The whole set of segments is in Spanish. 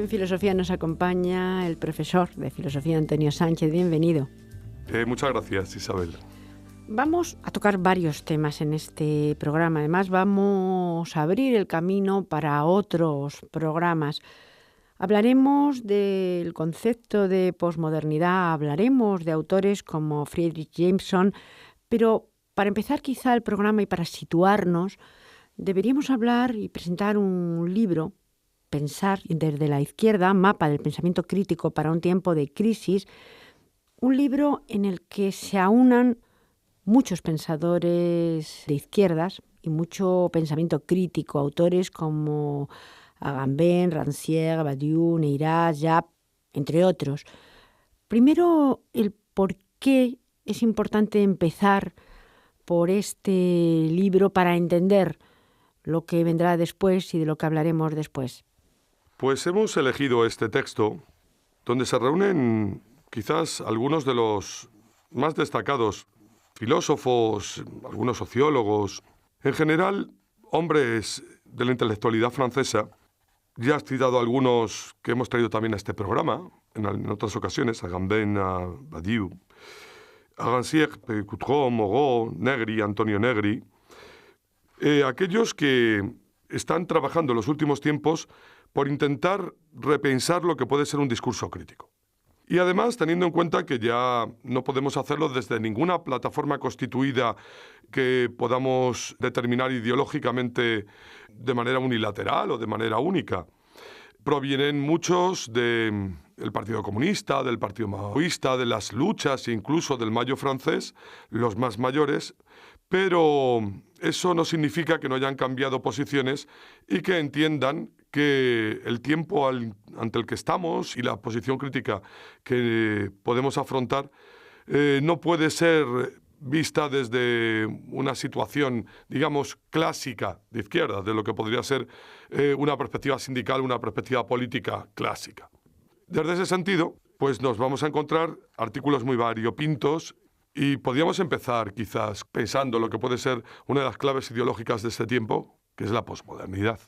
en Filosofía nos acompaña el profesor de Filosofía Antonio Sánchez. Bienvenido. Muchas gracias, Isabel. Vamos a tocar varios temas en este programa. Además, vamos a abrir el camino para otros programas. Hablaremos del concepto de posmodernidad, hablaremos de autores como Friedrich Jameson, pero para empezar quizá el programa y para situarnos, deberíamos hablar y presentar un libro, Pensar desde la izquierda, Mapa del pensamiento crítico para un tiempo de crisis, un libro en el que se aunan muchos pensadores de izquierdas y mucho pensamiento crítico, autores como Agamben, Rancière, Badiou, Neirach, Japp, entre otros. Primero, el por qué es importante empezar por este libro para entender lo que vendrá después y de lo que hablaremos después. Pues hemos elegido este texto donde se reúnen quizás algunos de los más destacados filósofos, algunos sociólogos, en general hombres de la intelectualidad francesa. Ya has citado algunos que hemos traído también a este programa, en otras ocasiones, a Agamben, a Badiou, a Rancière, Coutreau, Moreau, Negri, Antonio Negri, aquellos que están trabajando en los últimos tiempos por intentar repensar lo que puede ser un discurso crítico. Y además, teniendo en cuenta que ya no podemos hacerlo desde ninguna plataforma constituida que podamos determinar ideológicamente de manera unilateral o de manera única. Provienen muchos del Partido Comunista, del Partido Maoísta, de las luchas, incluso del Mayo francés, los más mayores, pero eso no significa que no hayan cambiado posiciones y que entiendan que el tiempo ante el que estamos y la posición crítica que podemos afrontar no puede ser vista desde una situación, digamos, clásica de izquierda, de lo que podría ser una perspectiva sindical, una perspectiva política clásica. Desde ese sentido, pues nos vamos a encontrar artículos muy variopintos y podríamos empezar quizás pensando lo que puede ser una de las claves ideológicas de este tiempo, que es la posmodernidad.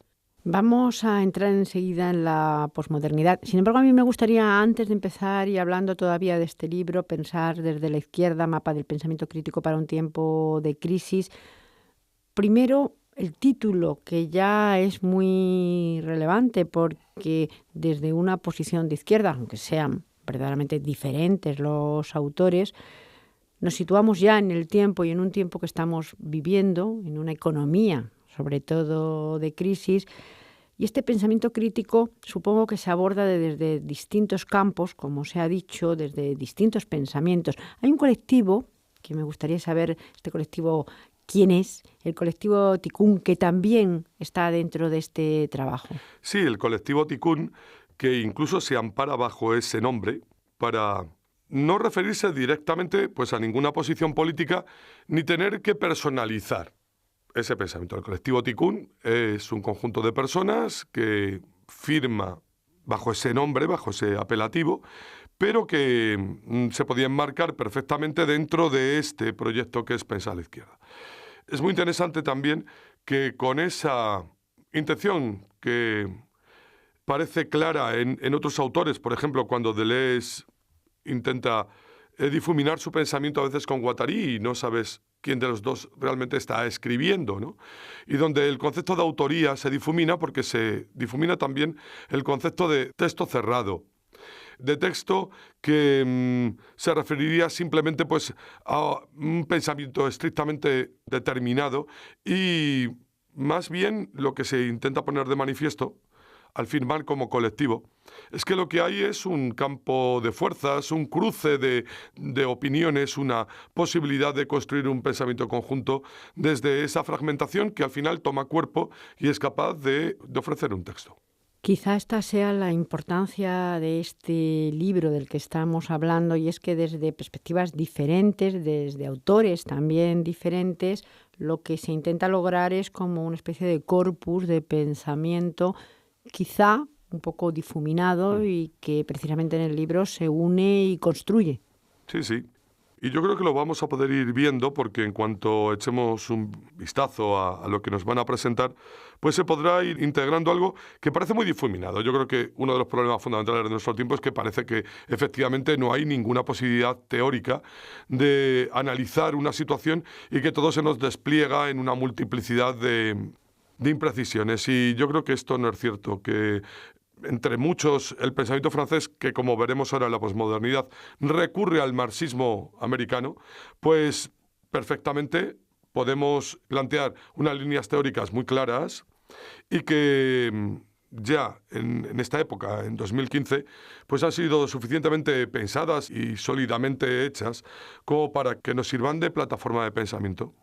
Vamos a entrar enseguida en la posmodernidad. Sin embargo, a mí me gustaría, antes de empezar y hablando todavía de este libro, Pensar desde la izquierda, Mapa del pensamiento crítico para un tiempo de crisis, primero el título, que ya es muy relevante porque desde una posición de izquierda, aunque sean verdaderamente diferentes los autores, nos situamos ya en el tiempo y en un tiempo que estamos viviendo, en una economía sobre todo de crisis, y este pensamiento crítico supongo que se aborda desde distintos campos, como se ha dicho, desde distintos pensamientos. Hay un colectivo, que me gustaría saber, este colectivo, ¿quién es? El colectivo Tikkun, que también está dentro de este trabajo. Sí, el colectivo Tikkun, que incluso se ampara bajo ese nombre para no referirse directamente pues, a ninguna posición política ni tener que personalizar ese pensamiento. El colectivo Tikkun es un conjunto de personas que firma bajo ese nombre, bajo ese apelativo, pero que se podía enmarcar perfectamente dentro de este proyecto que es Pensar a la izquierda. Es muy interesante también que con esa intención que parece clara en otros autores, por ejemplo, cuando Deleuze intenta difuminar su pensamiento a veces con Guattari y no sabes quién de los dos realmente está escribiendo, ¿no? Y donde el concepto de autoría se difumina porque se difumina también el concepto de texto cerrado, de texto que se referiría simplemente pues, a un pensamiento estrictamente determinado y más bien lo que se intenta poner de manifiesto al firmar como colectivo, es que lo que hay es un campo de fuerzas, un cruce de opiniones, una posibilidad de construir un pensamiento conjunto desde esa fragmentación que al final toma cuerpo y es capaz de ofrecer un texto. Quizá esta sea la importancia de este libro del que estamos hablando, y es que desde perspectivas diferentes, desde autores también diferentes, lo que se intenta lograr es como una especie de corpus de pensamiento quizá un poco difuminado y que precisamente en el libro se une y construye. Sí, sí. Y yo creo que lo vamos a poder ir viendo porque en cuanto echemos un vistazo a lo que nos van a presentar, pues se podrá ir integrando algo que parece muy difuminado. Yo creo que uno de los problemas fundamentales de nuestro tiempo es que parece que efectivamente no hay ninguna posibilidad teórica de analizar una situación y que todo se nos despliega en una multiplicidad de imprecisiones. Y yo creo que esto no es cierto, que entre muchos, el pensamiento francés, que como veremos ahora en la posmodernidad, recurre al marxismo americano, pues perfectamente podemos plantear unas líneas teóricas muy claras y que ya en esta época, en 2015, pues han sido suficientemente pensadas y sólidamente hechas como para que nos sirvan de plataforma de pensamiento.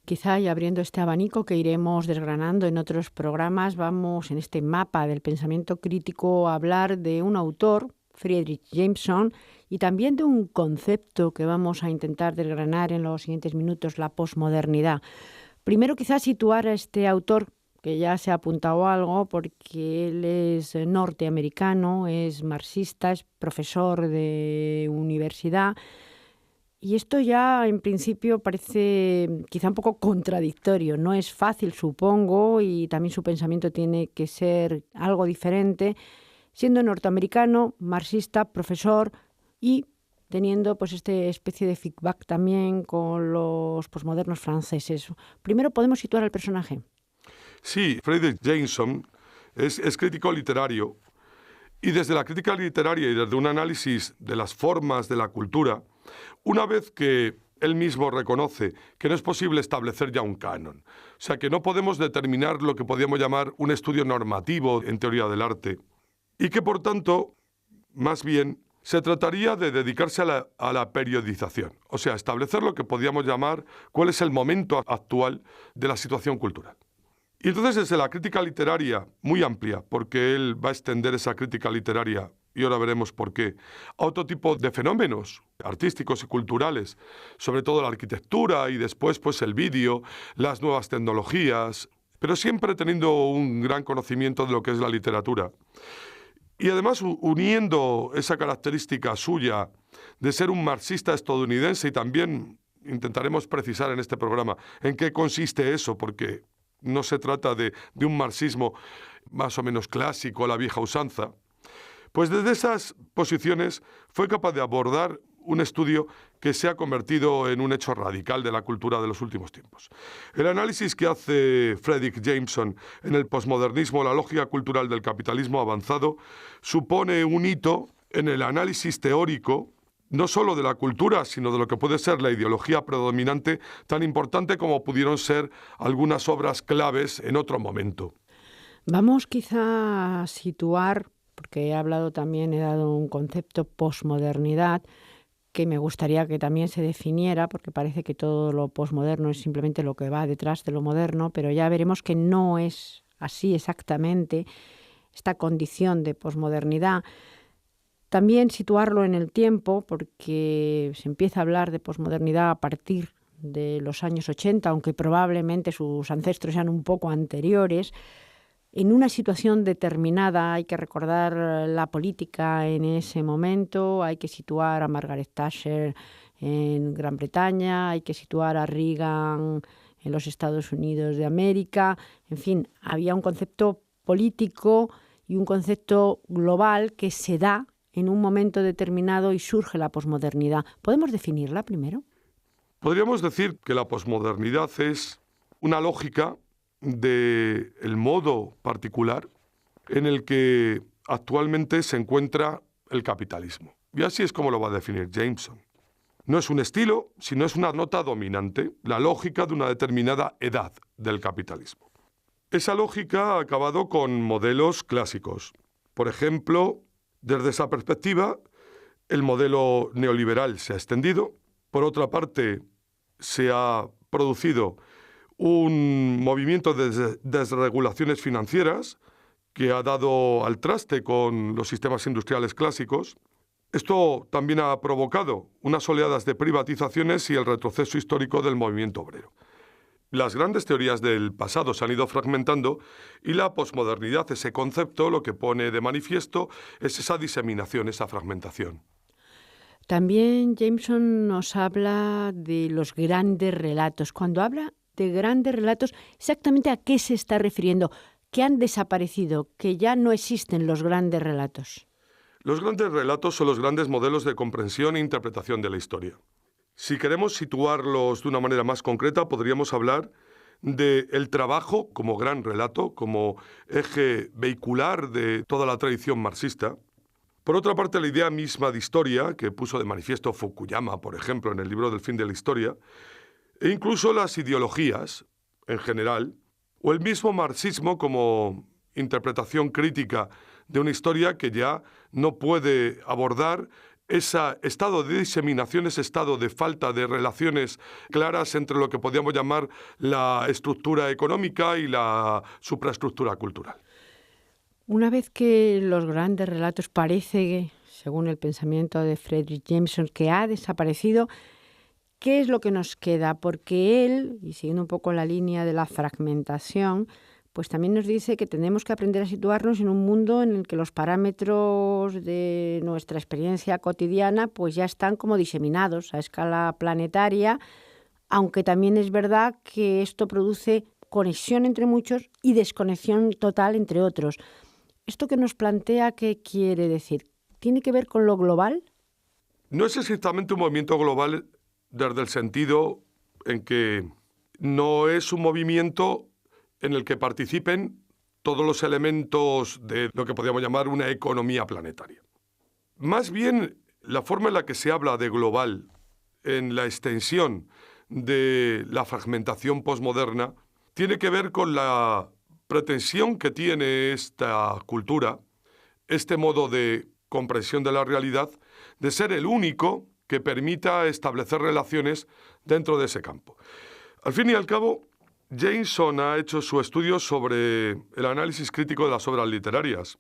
Quizá y abriendo este abanico que iremos desgranando en otros programas, vamos en este mapa del pensamiento crítico a hablar de un autor, Fredric Jameson, y también de un concepto que vamos a intentar desgranar en los siguientes minutos, la posmodernidad. Primero quizá situar a este autor, que ya se ha apuntado algo, porque él es norteamericano, es marxista, es profesor de universidad. Y esto ya en principio parece quizá un poco contradictorio. No es fácil, supongo, y también su pensamiento tiene que ser algo diferente, siendo norteamericano, marxista, profesor y teniendo pues esta especie de feedback también con los posmodernos franceses. Primero podemos situar al personaje. Sí, Fredric Jameson es crítico literario y desde la crítica literaria y desde un análisis de las formas de la cultura, una vez que él mismo reconoce que no es posible establecer ya un canon, o sea que no podemos determinar lo que podríamos llamar un estudio normativo en teoría del arte, y que por tanto, más bien, se trataría de dedicarse a la periodización, o sea, establecer lo que podríamos llamar cuál es el momento actual de la situación cultural. Y entonces desde la crítica literaria, muy amplia, porque él va a extender esa crítica literaria, y ahora veremos por qué, a otro tipo de fenómenos artísticos y culturales, sobre todo la arquitectura y después pues el vídeo, las nuevas tecnologías, pero siempre teniendo un gran conocimiento de lo que es la literatura. Y además uniendo esa característica suya de ser un marxista estadounidense, y también intentaremos precisar en este programa en qué consiste eso, porque no se trata de un marxismo más o menos clásico, a la vieja usanza, pues desde esas posiciones fue capaz de abordar un estudio que se ha convertido en un hecho radical de la cultura de los últimos tiempos. El análisis que hace Fredric Jameson en el posmodernismo, la lógica cultural del capitalismo avanzado, supone un hito en el análisis teórico no solo de la cultura, sino de lo que puede ser la ideología predominante, tan importante como pudieron ser algunas obras claves en otro momento. Vamos quizá a situar, porque he hablado también, he dado un concepto posmodernidad, que me gustaría que también se definiera, porque parece que todo lo posmoderno es simplemente lo que va detrás de lo moderno, pero ya veremos que no es así exactamente esta condición de posmodernidad. También situarlo en el tiempo, porque se empieza a hablar de posmodernidad a partir de los años 80, aunque probablemente sus ancestros sean un poco anteriores. En una situación determinada hay que recordar la política en ese momento, hay que situar a Margaret Thatcher en Gran Bretaña, hay que situar a Reagan en los Estados Unidos de América. En fin, había un concepto político y un concepto global que se da en un momento determinado y surge la posmodernidad. ¿Podemos definirla primero? Podríamos decir que la posmodernidad es una lógica del modo particular en el que actualmente se encuentra el capitalismo. Y así es como lo va a definir Jameson. No es un estilo, sino es una nota dominante, la lógica de una determinada edad del capitalismo. Esa lógica ha acabado con modelos clásicos. Por ejemplo, desde esa perspectiva, el modelo neoliberal se ha extendido. Por otra parte, se ha producido un movimiento de desregulaciones financieras que ha dado al traste con los sistemas industriales clásicos. Esto también ha provocado unas oleadas de privatizaciones y el retroceso histórico del movimiento obrero. Las grandes teorías del pasado se han ido fragmentando y la posmodernidad, ese concepto, lo que pone de manifiesto es esa diseminación, esa fragmentación. También Jameson nos habla de los grandes relatos. Cuando habla de grandes relatos, ¿exactamente a qué se está refiriendo? ¿Que han desaparecido? ¿Que ya no existen los grandes relatos? Los grandes relatos son los grandes modelos de comprensión e interpretación de la historia. Si queremos situarlos de una manera más concreta, podríamos hablar del trabajo como gran relato, como eje vehicular de toda la tradición marxista. Por otra parte, la idea misma de historia, que puso de manifiesto Fukuyama, por ejemplo, en el libro del fin de la historia, e incluso las ideologías en general, o el mismo marxismo como interpretación crítica de una historia que ya no puede abordar ese estado de diseminación, ese estado de falta de relaciones claras entre lo que podríamos llamar la estructura económica y la supraestructura cultural. Una vez que los grandes relatos parece, según el pensamiento de Fredric Jameson, que ha desaparecido, ¿qué es lo que nos queda? Porque él, y siguiendo un poco la línea de la fragmentación, pues también nos dice que tenemos que aprender a situarnos en un mundo en el que los parámetros de nuestra experiencia cotidiana pues ya están como diseminados a escala planetaria, aunque también es verdad que esto produce conexión entre muchos y desconexión total entre otros. ¿Esto que nos plantea qué quiere decir? ¿Tiene que ver con lo global? No es exactamente un movimiento global desde el sentido en que no es un movimiento en el que participen todos los elementos de lo que podríamos llamar una economía planetaria. Más bien, la forma en la que se habla de global en la extensión de la fragmentación posmoderna tiene que ver con la pretensión que tiene esta cultura, este modo de comprensión de la realidad, de ser el único que permita establecer relaciones dentro de ese campo. Al fin y al cabo, Jameson ha hecho su estudio sobre el análisis crítico de las obras literarias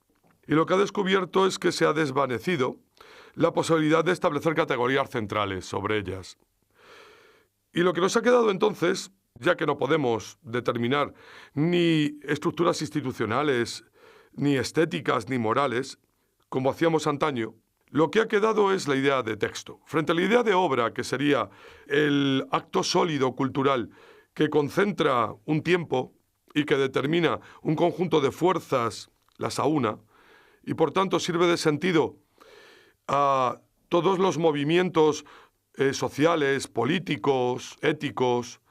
y lo que ha descubierto es que se ha desvanecido la posibilidad de establecer categorías centrales sobre ellas. Y lo que nos ha quedado entonces, ya que no podemos determinar ni estructuras institucionales, ni estéticas, ni morales, como hacíamos antaño, lo que ha quedado es la idea de texto. Frente a la idea de obra, que sería el acto sólido cultural que concentra un tiempo y que determina un conjunto de fuerzas, las aúna, y por tanto sirve de sentido a todos los movimientos sociales, políticos, éticos.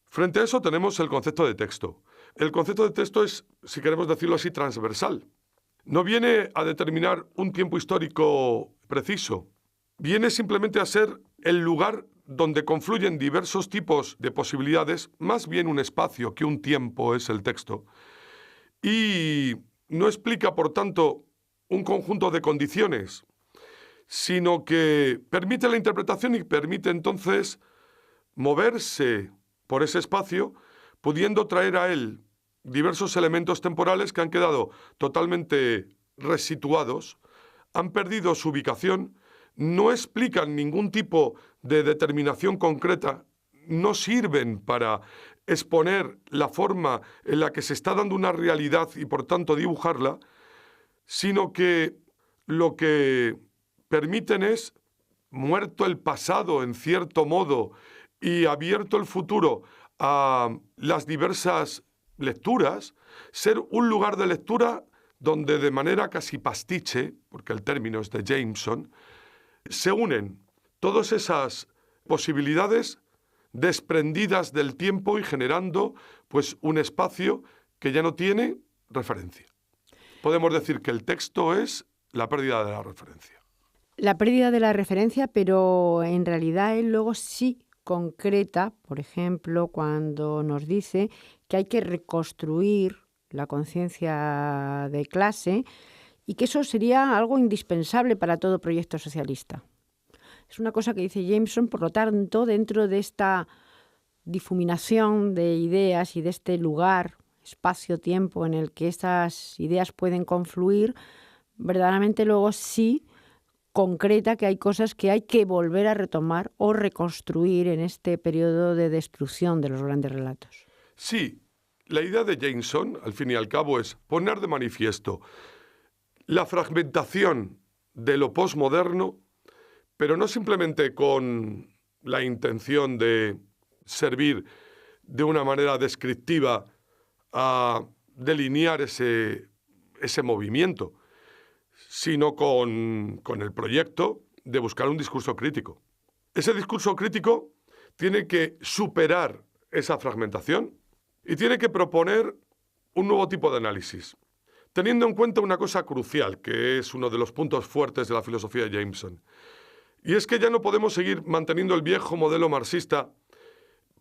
Frente a eso tenemos el concepto de texto. El concepto de texto es, si queremos decirlo así, transversal. No viene a determinar un tiempo histórico preciso, viene simplemente a ser el lugar donde confluyen diversos tipos de posibilidades, más bien un espacio que un tiempo es el texto, y no explica, por tanto, un conjunto de condiciones, sino que permite la interpretación y permite entonces moverse por ese espacio, pudiendo traer a él diversos elementos temporales que han quedado totalmente resituados, han perdido su ubicación, no explican ningún tipo de determinación concreta, no sirven para exponer la forma en la que se está dando una realidad y por tanto dibujarla, sino que lo que permiten es, muerto el pasado en cierto modo y abierto el futuro a las diversas lecturas, ser un lugar de lectura donde de manera casi pastiche, porque el término es de Jameson, se unen todas esas posibilidades desprendidas del tiempo y generando pues un espacio que ya no tiene referencia. Podemos decir que el texto es la pérdida de la referencia. La pérdida de la referencia, pero en realidad él luego sí concreta, por ejemplo, cuando nos dice que hay que reconstruir la conciencia de clase y que eso sería algo indispensable para todo proyecto socialista. Es una cosa que dice Jameson, por lo tanto, dentro de esta difuminación de ideas y de este lugar, espacio-tiempo en el que estas ideas pueden confluir, verdaderamente luego sí concreta que hay cosas que hay que volver a retomar o reconstruir en este periodo de destrucción de los grandes relatos. Sí, la idea de Jameson, al fin y al cabo, es poner de manifiesto la fragmentación de lo posmoderno, pero no simplemente con la intención de servir de una manera descriptiva a delinear ese movimiento, sino con el proyecto de buscar un discurso crítico. Ese discurso crítico tiene que superar esa fragmentación y tiene que proponer un nuevo tipo de análisis, teniendo en cuenta una cosa crucial, que es uno de los puntos fuertes de la filosofía de Jameson. Y es que ya no podemos seguir manteniendo el viejo modelo marxista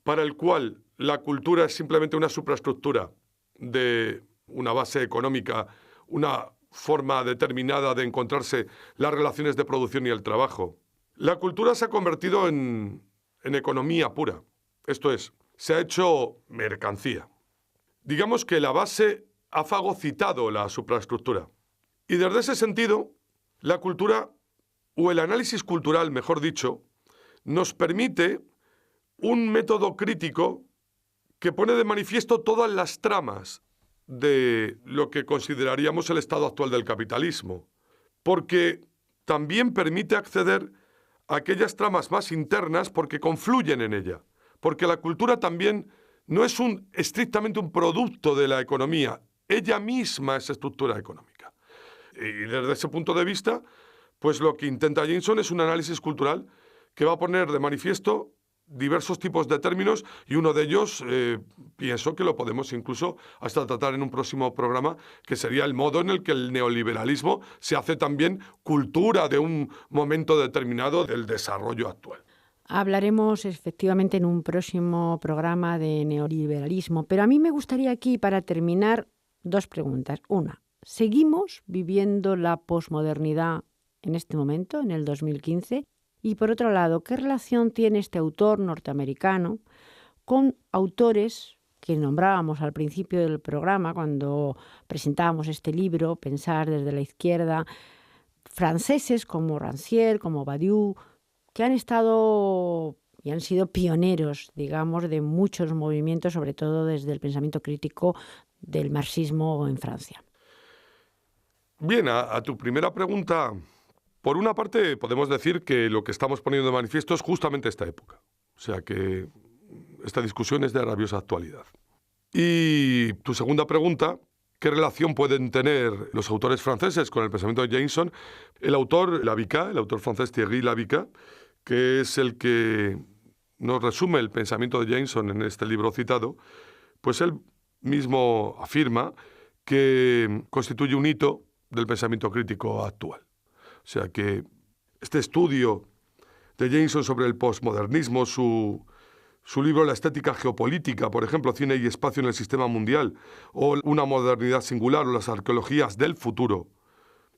para el cual la cultura es simplemente una supraestructura de una base económica, una forma determinada de encontrarse las relaciones de producción y el trabajo. La cultura se ha convertido en economía pura. Esto es, se ha hecho mercancía. Digamos que la base ha fagocitado la supraestructura. Y desde ese sentido, la cultura, o el análisis cultural, mejor dicho, nos permite un método crítico que pone de manifiesto todas las tramas de lo que consideraríamos el estado actual del capitalismo, porque también permite acceder a aquellas tramas más internas porque confluyen en ella, porque la cultura también no es estrictamente un producto de la economía, ella misma es estructura económica. Y desde ese punto de vista, pues lo que intenta Jameson es un análisis cultural que va a poner de manifiesto diversos tipos de términos y uno de ellos pienso que lo podemos incluso hasta tratar en un próximo programa, que sería el modo en el que el neoliberalismo se hace también cultura de un momento determinado del desarrollo actual. Hablaremos efectivamente en un próximo programa de neoliberalismo, pero a mí me gustaría aquí, para terminar, dos preguntas. Una, ¿seguimos viviendo la posmodernidad en este momento, en el 2015? Y por otro lado, ¿qué relación tiene este autor norteamericano con autores que nombrábamos al principio del programa cuando presentábamos este libro, Pensar desde la izquierda, franceses como Rancière, como Badiou, que han estado y han sido pioneros, digamos, de muchos movimientos, sobre todo desde el pensamiento crítico del marxismo en Francia? Bien, a tu primera pregunta, por una parte podemos decir que lo que estamos poniendo de manifiesto es justamente esta época. O sea que esta discusión es de rabiosa actualidad. Y tu segunda pregunta, ¿qué relación pueden tener los autores franceses con el pensamiento de Jameson? El autor Lavica, el autor francés Thierry Lavica, que es el que nos resume el pensamiento de Jameson en este libro citado, pues él mismo afirma que constituye un hito del pensamiento crítico actual. O sea que este estudio de Jameson sobre el posmodernismo, su libro La estética geopolítica, por ejemplo, Cine y espacio en el sistema mundial, o Una modernidad singular, o las arqueologías del futuro,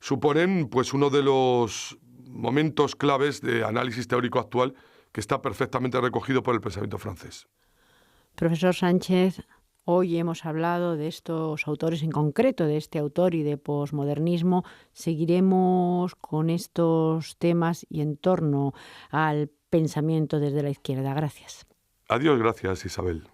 suponen pues uno de los momentos claves de análisis teórico actual que está perfectamente recogido por el pensamiento francés. Profesor Sánchez, hoy hemos hablado de estos autores en concreto, de este autor y de posmodernismo. Seguiremos con estos temas y en torno al pensamiento desde la izquierda. Gracias. Adiós, gracias, Isabel.